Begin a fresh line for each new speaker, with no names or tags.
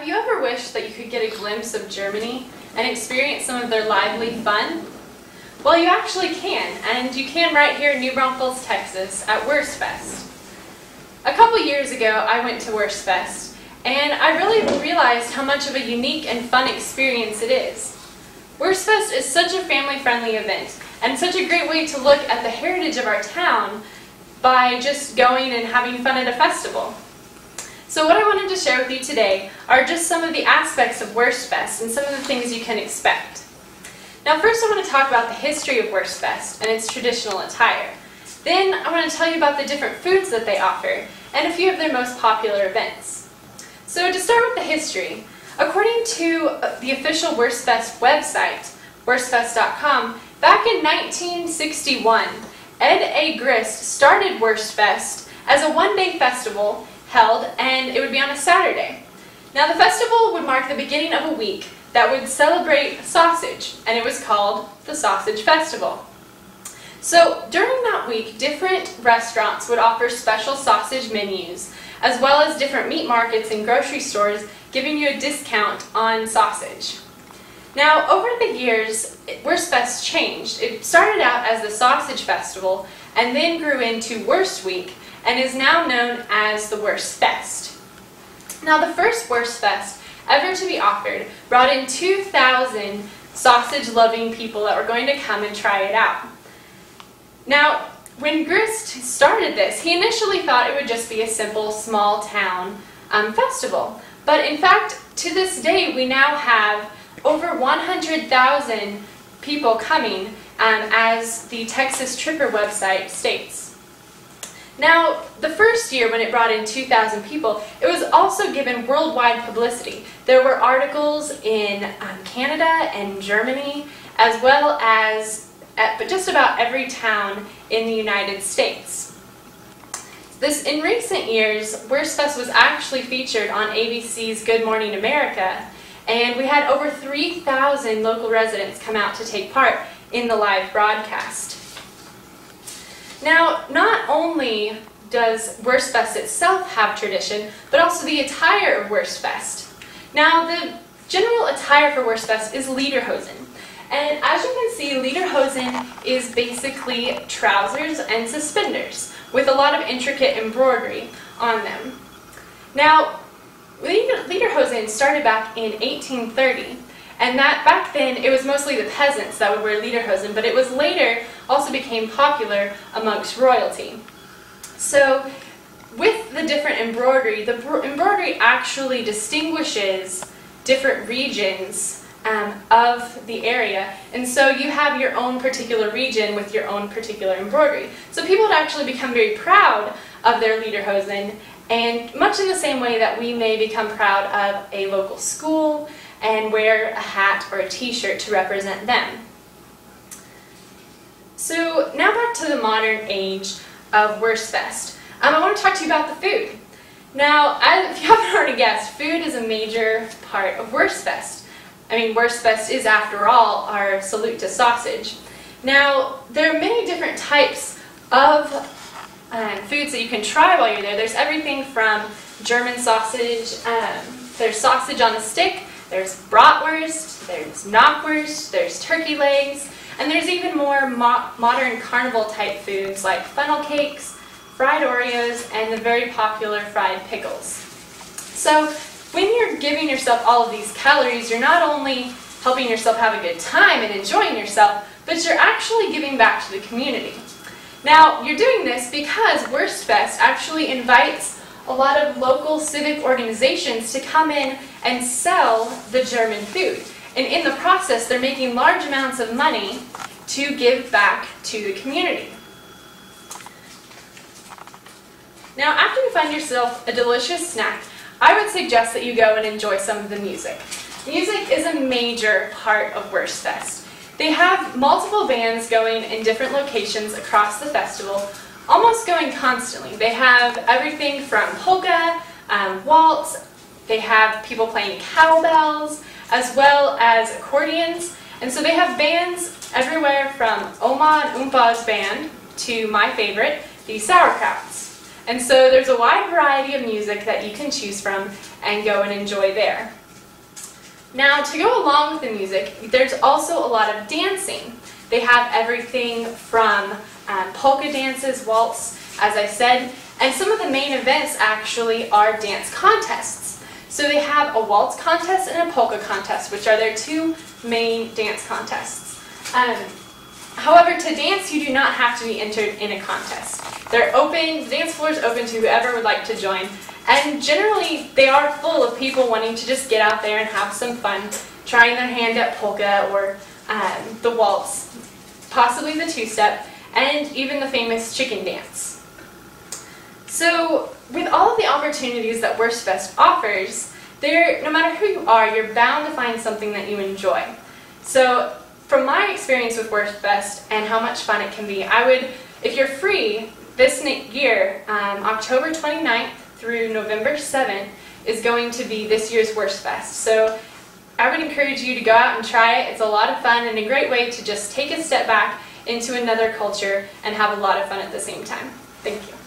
Have you ever wished that you could get a glimpse of Germany and experience some of their lively fun? Well, you actually can, and you can right here in New Braunfels, Texas at Wurstfest. A couple years ago, I went to Wurstfest, and I really realized how much of a unique and fun experience it is. Wurstfest is such a family-friendly event, and such a great way to look at the heritage of our town by just going and having fun at a festival. So what I wanted to share with you today are just some of the aspects of Wurstfest and some of the things you can expect. Now first I want to talk about the history of Wurstfest and its traditional attire. Then I want to tell you about the different foods that they offer and a few of their most popular events. So to start with the history, according to the official Wurstfest website, wurstfest.com, back in 1961, Ed A. Grist started Wurstfest as a one-day festival held, and it would be on a Saturday. Now the festival would mark the beginning of a week that would celebrate sausage, and it was called the Sausage Festival. So during that week, different restaurants would offer special sausage menus, as well as different meat markets and grocery stores giving you a discount on sausage. Now over the years, Wurstfest changed. It started out as the Sausage Festival and then grew into Wurst Week, and is now known as the Wurstfest. Now the first Wurstfest ever to be offered brought in 2,000 sausage-loving people that were going to come and try it out. Now when Grist started this, he initially thought it would just be a simple small town festival, but in fact to this day we now have over 100,000 people coming, as the Texas Tripper website states. Now, the first year when it brought in 2,000 people, it was also given worldwide publicity. There were articles in Canada and Germany, as well as at just about every town in the United States. In recent years, Wurstfest was actually featured on ABC's Good Morning America, and we had over 3,000 local residents come out to take part in the live broadcast. Now, not only does Wurstfest itself have tradition, but also the attire of Wurstfest. Now, the general attire for Wurstfest is lederhosen. And as you can see, lederhosen is basically trousers and suspenders with a lot of intricate embroidery on them. Now, lederhosen started back in 1830. And that back then, it was mostly the peasants that would wear lederhosen, but it was later also became popular amongst royalty. So with the different embroidery, the embroidery actually distinguishes different regions of the area. And so you have your own particular region with your own particular embroidery. So people would actually become very proud of their lederhosen, and much in the same way that we may become proud of a local school and wear a hat or a t-shirt to represent them. So now back to the modern age of Wurstfest. I want to talk to you about the food. Now, if you haven't already guessed, food is a major part of Wurstfest. I mean, Wurstfest is, after all, our salute to sausage. Now, there are many different types of foods that you can try while you're there. There's everything from German sausage, there's sausage on a stick, there's bratwurst, there's knockwurst, there's turkey legs, and there's even more modern carnival type foods like funnel cakes, fried Oreos, and the very popular fried pickles. So when you're giving yourself all of these calories, you're not only helping yourself have a good time and enjoying yourself, but you're actually giving back to the community. Now, you're doing this because Wurstfest actually invites a lot of local civic organizations to come in and sell the German food. And in the process, they're making large amounts of money to give back to the community. Now, after you find yourself a delicious snack, I would suggest that you go and enjoy some of the music. Music is a major part of Wurstfest. They have multiple bands going in different locations across the festival, almost going constantly. They have everything from polka, waltz, they have people playing cowbells, as well as accordions. And so they have bands everywhere from Oma and Umpa's band to my favorite, the Sauerkrauts. And so there's a wide variety of music that you can choose from and go and enjoy there. Now, to go along with the music, there's also a lot of dancing. They have everything from polka dances, waltz, as I said, and some of the main events actually are dance contests. So they have a waltz contest and a polka contest, which are their two main dance contests. However, to dance, you do not have to be entered in a contest. They're open, the dance floor is open to whoever would like to join, and generally they are full of people wanting to just get out there and have some fun, trying their hand at polka or the waltz, possibly the two-step, and even the famous chicken dance. So, with all of the opportunities that Wurstfest offers, no matter who you are, you're bound to find something that you enjoy. So, from my experience with Wurstfest and how much fun it can be, I would, if you're free, this year, October 29th through November 7th is going to be this year's Wurstfest. So I would encourage you to go out and try it. It's a lot of fun and a great way to just take a step back into another culture and have a lot of fun at the same time. Thank you.